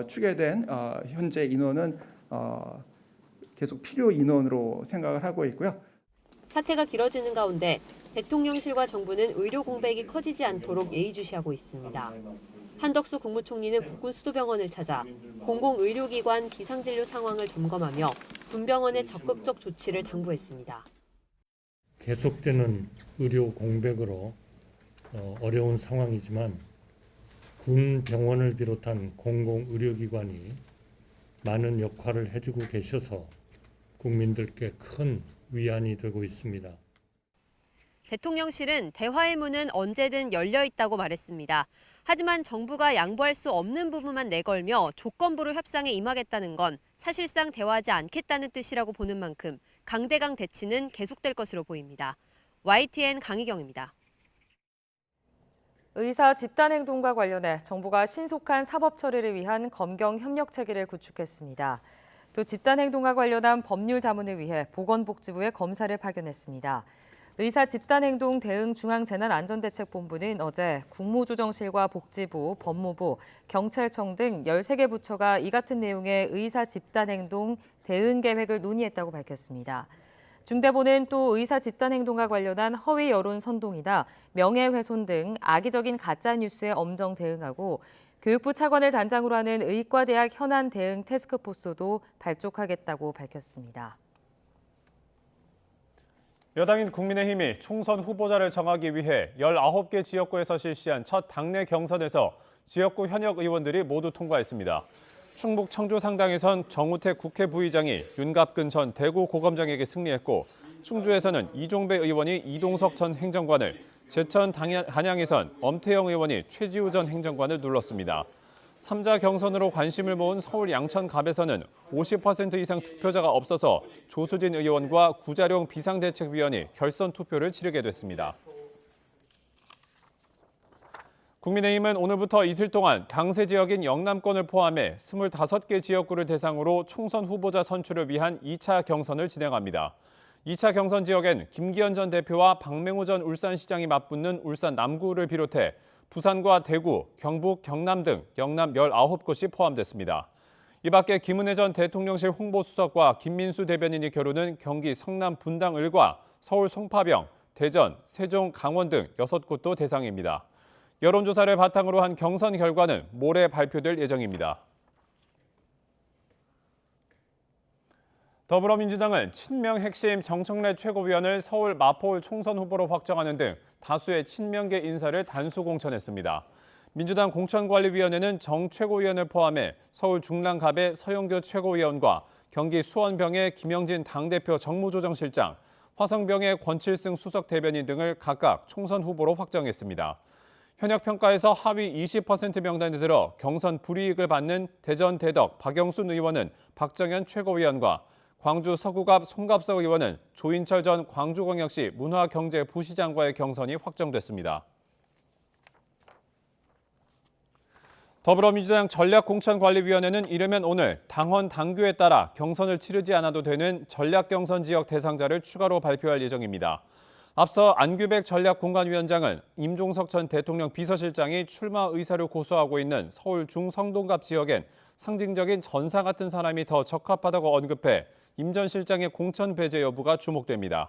추계된 현재 인원은 계속 필요 인원으로 생각을 하고 있고요. 사태가 길어지는 가운데 대통령실과 정부는 의료 공백이 커지지 않도록 예의주시하고 있습니다. 한덕수 국무총리는 국군수도병원을 찾아 공공의료기관 비상진료 상황을 점검하며 군병원의 적극적 조치를 당부했습니다. 계속되는 의료 공백으로 어려운 상황이지만 군 병원을 비롯한 공공의료기관이 많은 역할을 해주고 계셔서 국민들께 큰 위안이 되고 있습니다. 대통령실은 대화의 문은 언제든 열려 있다고 말했습니다. 하지만 정부가 양보할 수 없는 부분만 내걸며 조건부로 협상에 임하겠다는 건 사실상 대화하지 않겠다는 뜻이라고 보는 만큼 강대강 대치는 계속될 것으로 보입니다. YTN 강희경입니다. 의사 집단 행동과 관련해 정부가 신속한 사법 처리를 위한 검경 협력 체계를 구축했습니다. 또 집단 행동과 관련한 법률 자문을 위해 보건복지부에 검사를 파견했습니다. 의사 집단행동 대응 중앙재난안전대책본부는 어제 국무조정실과 복지부, 법무부, 경찰청 등 13개 부처가 이 같은 내용의 의사 집단행동 대응 계획을 논의했다고 밝혔습니다. 중대본은 또 의사 집단행동과 관련한 허위 여론 선동이나 명예훼손 등 악의적인 가짜뉴스에 엄정 대응하고 교육부 차관을 단장으로 하는 의과대학 현안 대응 태스크포스도 발족하겠다고 밝혔습니다. 여당인 국민의힘이 총선 후보자를 정하기 위해 19개 지역구에서 실시한 첫 당내 경선에서 지역구 현역 의원들이 모두 통과했습니다. 충북 청주 상당에선 정우택 국회 부의장이 윤갑근 전 대구 고검장에게 승리했고 충주에서는 이종배 의원이 이동석 전 행정관을, 제천 한양에선 엄태영 의원이 최지우 전 행정관을 눌렀습니다. 3자 경선으로 관심을 모은 서울 양천갑에서는 50% 이상 득표자가 없어서 조수진 의원과 구자룡 비상대책위원이 결선 투표를 치르게 됐습니다. 국민의힘은 오늘부터 이틀 동안 강세 지역인 영남권을 포함해 25개 지역구를 대상으로 총선 후보자 선출을 위한 2차 경선을 진행합니다. 2차 경선 지역엔 김기현 전 대표와 박맹우 전 울산시장이 맞붙는 울산 남구를 비롯해 부산과 대구, 경북, 경남 등 영남 19곳이 포함됐습니다. 이 밖에 김은혜 전 대통령실 홍보수석과 김민수 대변인이 겨루는 경기 성남 분당을과 서울 송파병, 대전, 세종, 강원 등 6곳도 대상입니다. 여론조사를 바탕으로 한 경선 결과는 모레 발표될 예정입니다. 더불어민주당은 친명 핵심 정청래 최고위원을 서울 마포울 총선 후보로 확정하는 등 다수의 친명계 인사를 단수 공천했습니다. 민주당 공천관리위원회는 정 최고위원을 포함해 서울 중랑갑의 서영교 최고위원과 경기 수원병의 김영진 당대표 정무조정실장, 화성병의 권칠승 수석 대변인 등을 각각 총선 후보로 확정했습니다. 현역 평가에서 하위 20% 명단에 들어 경선 불이익을 받는 대전 대덕 박영순 의원은 박정현 최고위원과 광주 서구갑 송갑석 의원은 조인철 전 광주광역시 문화경제부시장과의 경선이 확정됐습니다. 더불어민주당 전략공천관리위원회는 이르면 오늘 당헌 당규에 따라 경선을 치르지 않아도 되는 전략경선 지역 대상자를 추가로 발표할 예정입니다. 앞서 안규백 전략공관위원장은 임종석 전 대통령 비서실장이 출마 의사를 고수하고 있는 서울 중성동갑 지역엔 상징적인 전사 같은 사람이 더 적합하다고 언급해 임 전 실장의 공천 배제 여부가 주목됩니다.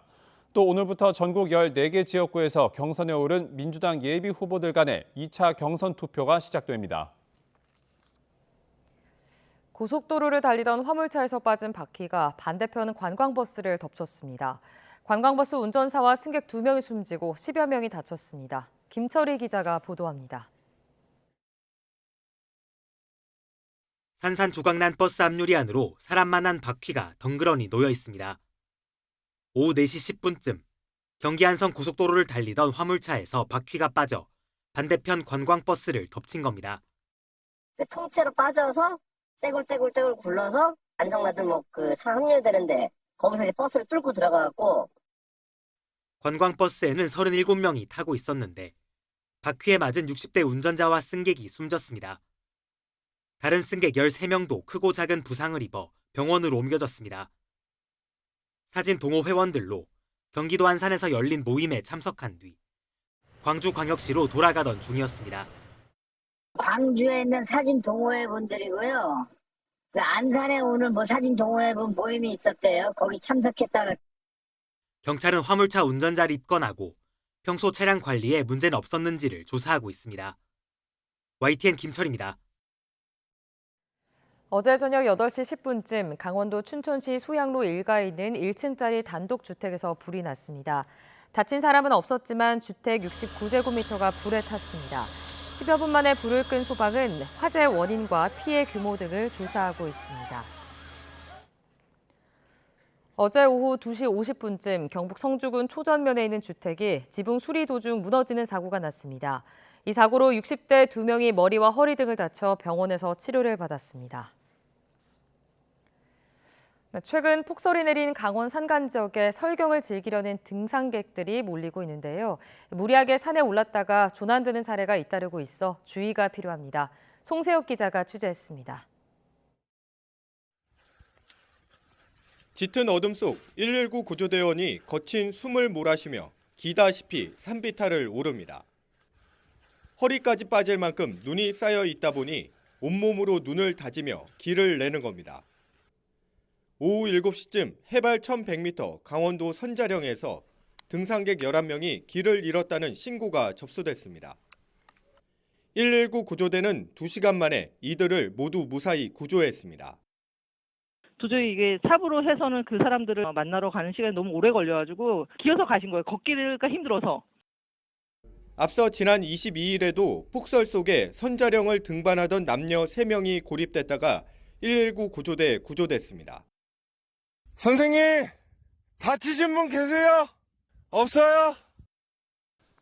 또 오늘부터 전국 14개 지역구에서 경선에 오른 민주당 예비 후보들 간의 2차 경선 투표가 시작됩니다. 고속도로를 달리던 화물차에서 빠진 바퀴가 반대편 관광버스를 덮쳤습니다. 관광버스 운전사와 승객 2명이 숨지고 10여 명이 다쳤습니다. 김철희 기자가 보도합니다. 산산조각난 버스 앞유리 안으로 사람만한 바퀴가 덩그러니 놓여 있습니다. 오후 4시 10분쯤 경기 안성 고속도로를 달리던 화물차에서 바퀴가 빠져 반대편 관광버스를 덮친 겁니다. 통째로 빠져서 떼굴떼굴 굴러서 안성나들목 그 차 합류되는데 거기서 이제 버스를 뚫고 들어가갖고 관광버스에는 37명이 타고 있었는데 바퀴에 맞은 60대 운전자와 승객이 숨졌습니다. 다른 승객 13명도 크고 작은 부상을 입어 병원으로 옮겨졌습니다. 사진 동호 회원들로 경기도 안산에서 열린 모임에 참석한 뒤 광주광역시로 돌아가던 중이었습니다. 광주에 있는 사진 동호회 분들이고요. 그 안산에 오늘 사진 동호회 분 모임이 있었대요. 거기 참석했다가. 경찰은 화물차 운전자를 입건하고 평소 차량 관리에 문제는 없었는지를 조사하고 있습니다. YTN 김철입니다. 어제 저녁 8시 10분쯤 강원도 춘천시 소양로 일가에 있는 1층짜리 단독주택에서 불이 났습니다. 다친 사람은 없었지만 주택 69제곱미터가 불에 탔습니다. 10여 분 만에 불을 끈 소방은 화재 원인과 피해 규모 등을 조사하고 있습니다. 어제 오후 2시 50분쯤 경북 성주군 초전면에 있는 주택이 지붕 수리 도중 무너지는 사고가 났습니다. 이 사고로 60대 2명이 머리와 허리 등을 다쳐 병원에서 치료를 받았습니다. 최근 폭설이 내린 강원 산간 지역에 설경을 즐기려는 등산객들이 몰리고 있는데요. 무리하게 산에 올랐다가 조난되는 사례가 잇따르고 있어 주의가 필요합니다. 송세혁 기자가 취재했습니다. 짙은 어둠 속 119 구조대원이 거친 숨을 몰아쉬며 기다시피 산비탈을 오릅니다. 허리까지 빠질 만큼 눈이 쌓여 있다 보니 온몸으로 눈을 다지며 길을 내는 겁니다. 오후 7시쯤 해발 1100m 강원도 선자령에서 등산객 11명이 길을 잃었다는 신고가 접수됐습니다. 119 구조대는 2시간 만에 이들을 모두 무사히 구조했습니다. 도저히 이게 삽으로 해서는 그 사람들을 만나러 가는 시간이 너무 오래 걸려가지고 기어서 가신 거예요. 걷기가 힘들어서. 앞서 지난 22일에도 폭설 속에 선자령을 등반하던 남녀 3명이 고립됐다가 119 구조대에 구조됐습니다. 선생님, 다치신 분 계세요? 없어요?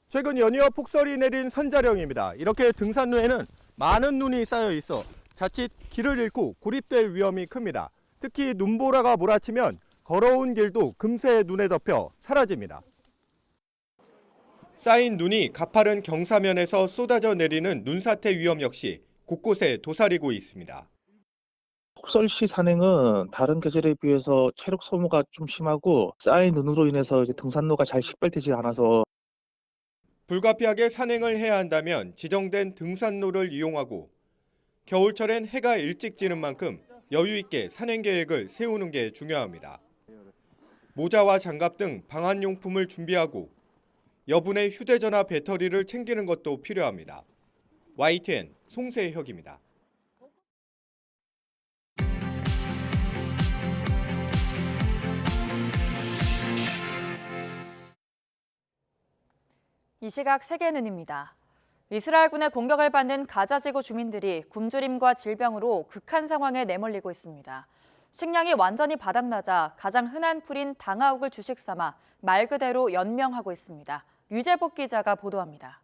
최근 연이어 폭설이 내린 선자령입니다. 이렇게 등산로에는 많은 눈이 쌓여 있어 자칫 길을 잃고 고립될 위험이 큽니다. 특히 눈보라가 몰아치면 걸어온 길도 금세 눈에 덮여 사라집니다. 쌓인 눈이 가파른 경사면에서 쏟아져 내리는 눈사태 위험 역시 곳곳에 도사리고 있습니다. 폭설 시 산행은 다른 계절에 비해서 체력 소모가 좀 심하고 쌓인 눈으로 인해서 이제 등산로가 잘 식별되지 않아서 불가피하게 산행을 해야 한다면 지정된 등산로를 이용하고 겨울철엔 해가 일찍 지는 만큼 여유 있게 산행 계획을 세우는 게 중요합니다. 모자와 장갑 등 방한용품을 준비하고 여분의 휴대전화 배터리를 챙기는 것도 필요합니다. YTN 송세혁입니다. 이 시각 세계는입니다. 이스라엘군의 공격을 받는 가자지구 주민들이 굶주림과 질병으로 극한 상황에 내몰리고 있습니다. 식량이 완전히 바닥나자 가장 흔한 풀인 당아옥을 주식 삼아 말 그대로 연명하고 있습니다. 유재복 기자가 보도합니다.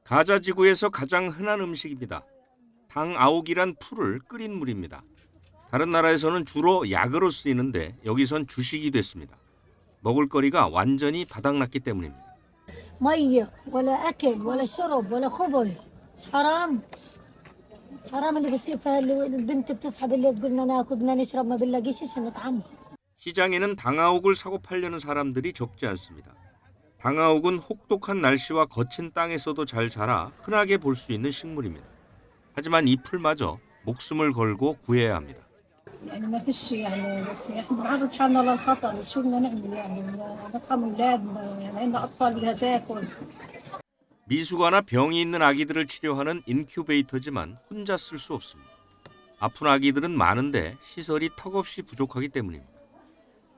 가자 지구에서 가장 흔한 음식입니다. 당아옥이란 풀을 끓인 물입니다. 다른 나라에서는 주로 약으로 쓰이는데 여기선 주식이 됐습니다. 먹을거리가 완전히 바닥났기 때문입니다. ميه ولا اكل ولا شرب ولا خبز حرام حرام اللي بصير فيها البنت بتصحى بالليل تقول لنا ناكل بدنا نشرب ما بنلاقيش شيء نطعمه. 시장에는 당아옥을 사고 팔려는 사람들이 적지 않습니다. 당아옥은 혹독한 날씨와 거친 땅에서도 잘 자라 흔하게 볼 수 있는 식물입니다. 하지만 이 풀마저 목숨을 걸고 구해야 합니다. يعني ما فيش يعني بس احنا بنعرض حالنا للخطر شو بدنا نعمل يعني نطعم اولادنا يعني عندنا اطفال بدها تاكل. 미숙아나 병이 있는 아기들을 치료하는 인큐베이터지만 혼자 쓸 수 없습니다. 아픈 아기들은 많은데 시설이 턱없이 부족하기 때문입니다.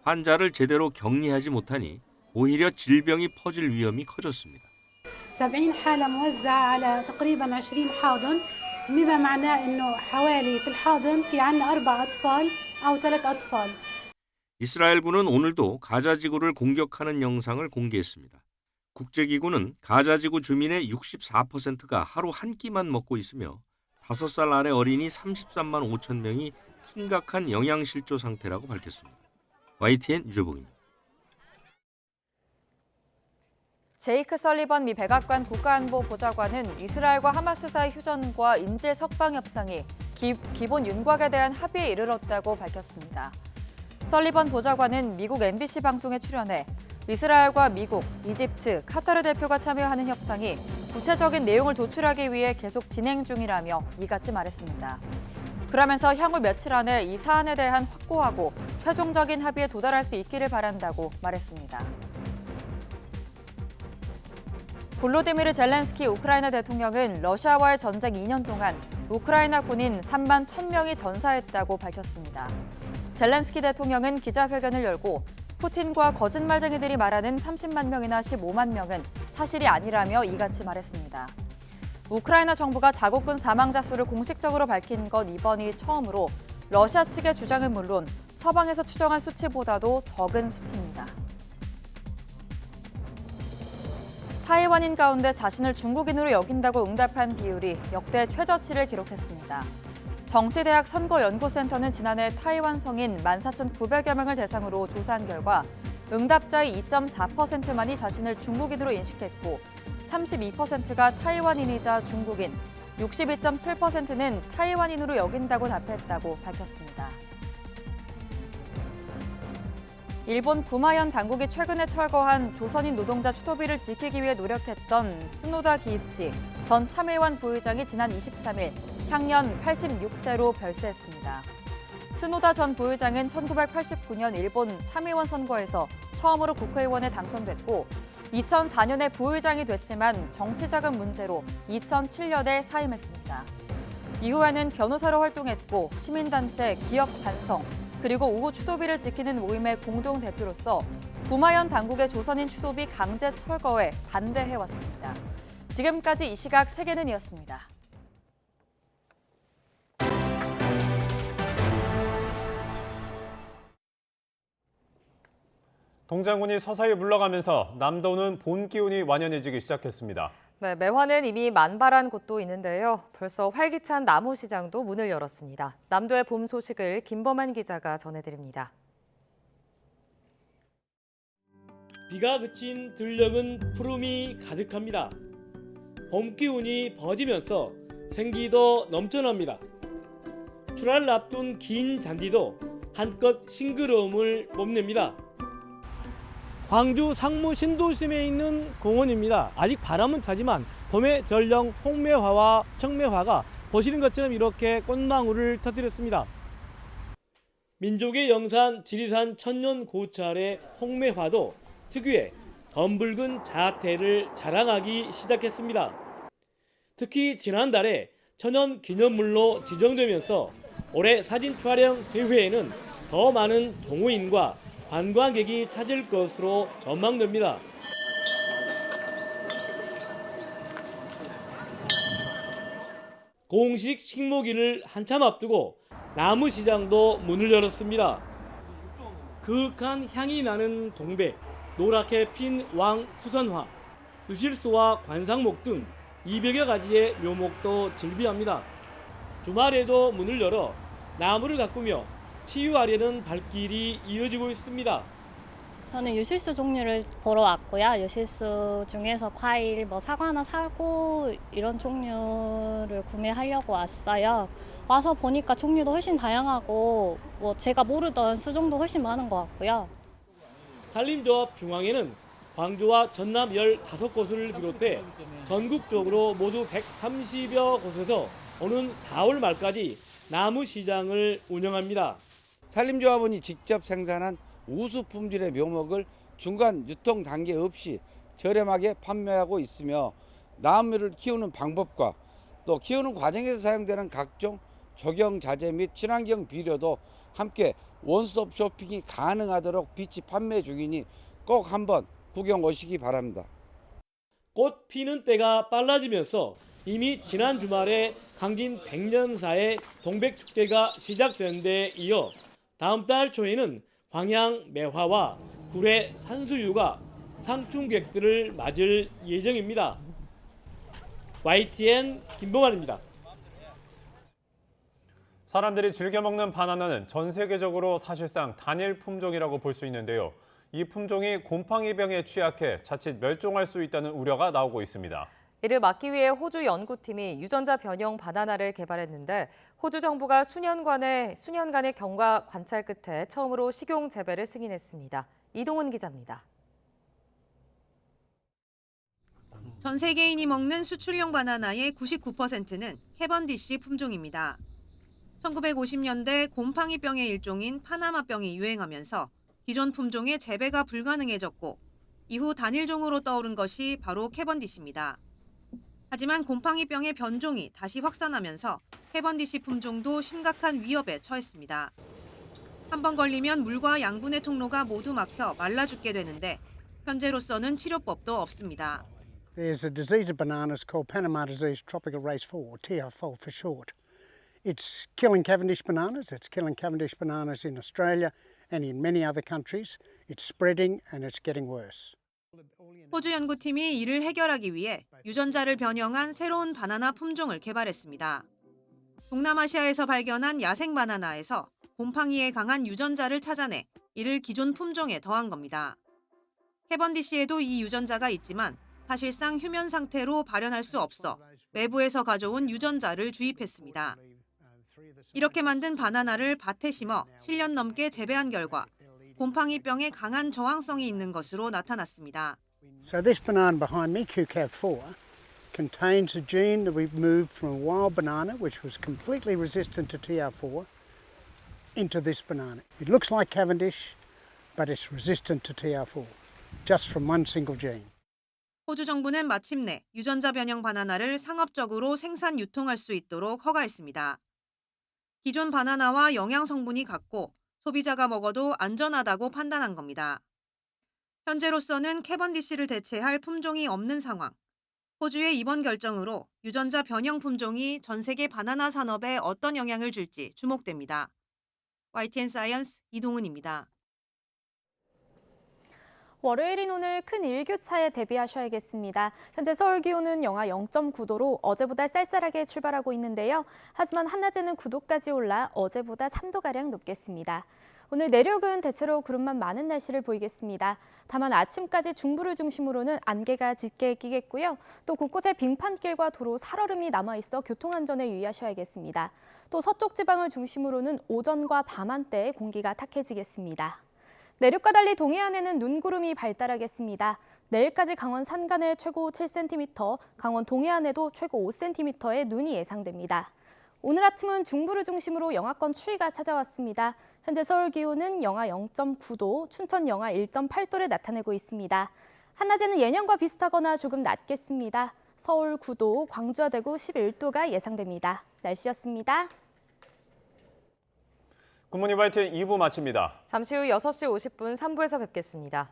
환자를 제대로 격리하지 못하니 오히려 질병이 퍼질 위험이 커졌습니다. 70 حالة موزعة على تقريبا 20 حاضن بما معناه انه حوالي في الحاضن في عندنا 4 أطفال أو 3 أطفال. 이스라엘군은 오늘도 가자지구를 공격하는 영상을 공개했습니다. 국제기구는 가자지구 주민의 64%가 하루 한 끼만 먹고 있으며 5살 아래 어린이 33만 5천 명이 심각한 영양실조 상태라고 밝혔습니다. YTN 유조복입니다. 제이크 설리번 미 백악관 국가안보보좌관은 이스라엘과 하마스 사이 휴전과 인질 석방 협상이 기본 윤곽에 대한 합의에 이르렀다고 밝혔습니다. 설리번 보좌관은 미국 MBC 방송에 출연해 이스라엘과 미국, 이집트, 카타르 대표가 참여하는 협상이 구체적인 내용을 도출하기 위해 계속 진행 중이라며 이같이 말했습니다. 그러면서 향후 며칠 안에 이 사안에 대한 확고하고 최종적인 합의에 도달할 수 있기를 바란다고 말했습니다. 볼로디미르 젤렌스키 우크라이나 대통령은 러시아와의 전쟁 2년 동안 우크라이나 군인 3만 1,000명이 전사했다고 밝혔습니다. 젤렌스키 대통령은 기자회견을 열고 푸틴과 거짓말쟁이들이 말하는 30만 명이나 15만 명은 사실이 아니라며 이같이 말했습니다. 우크라이나 정부가 자국군 사망자 수를 공식적으로 밝힌 건 이번이 처음으로 러시아 측의 주장은 물론 서방에서 추정한 수치보다도 적은 수치입니다. 타이완인 가운데 자신을 중국인으로 여긴다고 응답한 비율이 역대 최저치를 기록했습니다. 정치대학 선거연구센터는 지난해 타이완 성인 14,900여 명을 대상으로 조사한 결과 응답자의 2.4%만이 자신을 중국인으로 인식했고 32%가 타이완인이자 중국인, 62.7%는 타이완인으로 여긴다고 답했다고 밝혔습니다. 일본 구마현 당국이 최근에 철거한 조선인 노동자 추도비를 지키기 위해 노력했던 스노다 기이치 전 참의원 부의장이 지난 23일 향년 86세로 별세했습니다. 스노다 전 부의장은 1989년 일본 참의원 선거에서 처음으로 국회의원에 당선됐고 2004년에 부의장이 됐지만 정치자금 문제로 2007년에 사임했습니다. 이후에는 변호사로 활동했고 시민단체 기억 반성, 그리고 우호 추도비를 지키는 모임의 공동대표로서 구마현 당국의 조선인 추도비 강제 철거에 반대해왔습니다. 지금까지 이 시각 세계는이었습니다. 동장군이 서서히 물러가면서 남도는 본 기운이 완연해지기 시작했습니다. 네, 매화는 이미 만발한 곳도 있는데요. 벌써 활기찬 나무 시장도 문을 열었습니다. 남도의 봄 소식을 김범한 기자가 전해드립니다. 비가 그친 들녘은 푸름이 가득합니다. 봄 기운이 퍼지면서 생기도 넘쳐납니다. 출하를 앞둔 긴 잔디도 한껏 싱그러움을 뽐냅니다. 광주 상무 신도심에 있는 공원입니다. 아직 바람은 차지만 봄의 전령 홍매화와 청매화가 보시는 것처럼 이렇게 꽃망울을 터뜨렸습니다. 민족의 영산 지리산 천년 고찰의 홍매화도 특유의 검붉은 자태를 자랑하기 시작했습니다. 특히 지난달에 천연 기념물로 지정되면서 올해 사진 촬영 대회에는 더 많은 동호인과 관광객이 찾을 것으로 전망됩니다. 공식 식목일을 한참 앞두고 나무시장도 문을 열었습니다. 그윽한 향이 나는 동백, 노랗게 핀 왕수선화, 유실소와 관상목 등 200여 가지의 묘목도 즐비합니다. 주말에도 문을 열어 나무를 가꾸며 치유하려는 발길이 이어지고 있습니다. 저는 유실수 종류를 보러 왔고요. 유실수 중에서 과일, 사과나 사고 이런 종류를 구매하려고 왔어요. 와서 보니까 종류도 훨씬 다양하고 제가 모르던 수종도 훨씬 많은 것 같고요. 산림조합 중앙에는 광주와 전남 15곳을 비롯해 전국적으로 모두 130여 곳에서 오는 4월 말까지 나무시장을 운영합니다. 산림조합원이 직접 생산한 우수 품질의 묘목을 중간 유통 단계 없이 저렴하게 판매하고 있으며 나무를 키우는 방법과 또 키우는 과정에서 사용되는 각종 적용 자재 및 친환경 비료도 함께 원스톱 쇼핑이 가능하도록 비치 판매 중이니 꼭 한번 구경 오시기 바랍니다. 꽃 피는 때가 빨라지면서 이미 지난 주말에 강진 100년사의 동백축제가 시작된 데 이어 다음 달 초에는 광양 매화와 구례 산수유가 상충객들을 맞을 예정입니다. YTN 김봉환입니다. 사람들이 즐겨 먹는 바나나는 전 세계적으로 사실상 단일 품종이라고 볼 수 있는데요. 이 품종이 곰팡이병에 취약해 자칫 멸종할 수 있다는 우려가 나오고 있습니다. 이를 막기 위해 호주 연구팀이 유전자 변형 바나나를 개발했는데 호주 정부가 수년간의 경과 관찰 끝에 처음으로 식용 재배를 승인했습니다. 이동훈 기자입니다. 전 세계인이 먹는 수출용 바나나의 99%는 캐번디시 품종입니다. 1950년대 곰팡이병의 일종인 파나마병이 유행하면서 기존 품종의 재배가 불가능해졌고 이후 단일종으로 떠오른 것이 바로 캐번디시입니다. 하지만 곰팡이병의 변종이 다시 확산하면서 캐번디시 품종도 심각한 위협에 처했습니다. 한 번 걸리면 물과 양분의 통로가 모두 막혀 말라 죽게 되는데 현재로서는 치료법도 없습니다. There's a disease of bananas called Panama disease tropical race 4, or TR4 for short. It's killing Cavendish bananas. It's killing Cavendish bananas in Australia and in many other countries. It's spreading and it's getting worse. 호주 연구팀이 이를 해결하기 위해 유전자를 변형한 새로운 바나나 품종을 개발했습니다. 동남아시아에서 발견한 야생 바나나에서 곰팡이에 강한 유전자를 찾아내 이를 기존 품종에 더한 겁니다. 캐번디시에도 이 유전자가 있지만 사실상 휴면 상태로 발현할 수 없어 외부에서 가져온 유전자를 주입했습니다. 이렇게 만든 바나나를 밭에 심어 7년 넘게 재배한 결과 곰팡이병에 강한 저항성이 있는 것으로 나타났습니다. So this banana behind me, QCAV4, contains a gene that we've moved from a wild banana, which was completely resistant to TR4, into this banana. It looks like Cavendish, but it's resistant to TR4, just from one single gene. 호주 정부는 마침내 유전자 변형 바나나를 상업적으로 생산 유통할 수 있도록 허가했습니다. 기존 바나나와 영양 성분이 같고 소비자가 먹어도 안전하다고 판단한 겁니다. 현재로서는 캐번디시를 대체할 품종이 없는 상황. 호주의 이번 결정으로 유전자 변형 품종이 전 세계 바나나 산업에 어떤 영향을 줄지 주목됩니다. YTN 사이언스 이동은입니다. 월요일인 오늘 큰 일교차에 대비하셔야겠습니다. 현재 서울 기온은 영하 0.9도로 어제보다 쌀쌀하게 출발하고 있는데요. 하지만 한낮에는 9도까지 올라 어제보다 3도가량 높겠습니다. 오늘 내륙은 대체로 구름만 많은 날씨를 보이겠습니다. 다만 아침까지 중부를 중심으로는 안개가 짙게 끼겠고요. 또 곳곳에 빙판길과 도로 살얼음이 남아있어 교통안전에 유의하셔야겠습니다. 또 서쪽 지방을 중심으로는 오전과 밤 한때 공기가 탁해지겠습니다. 내륙과 달리 동해안에는 눈구름이 발달하겠습니다. 내일까지 강원 산간에 최고 7cm, 강원 동해안에도 최고 5cm의 눈이 예상됩니다. 오늘 아침은 중부를 중심으로 영하권 추위가 찾아왔습니다. 현재 서울 기온은 영하 0.9도, 춘천 영하 1.8도를 나타내고 있습니다. 한낮에는 예년과 비슷하거나 조금 낮겠습니다. 서울 9도, 광주와 대구 11도가 예상됩니다. 날씨였습니다. 굿모닝 YTN 2부 마칩니다. 잠시 후 6시 50분 3부에서 뵙겠습니다.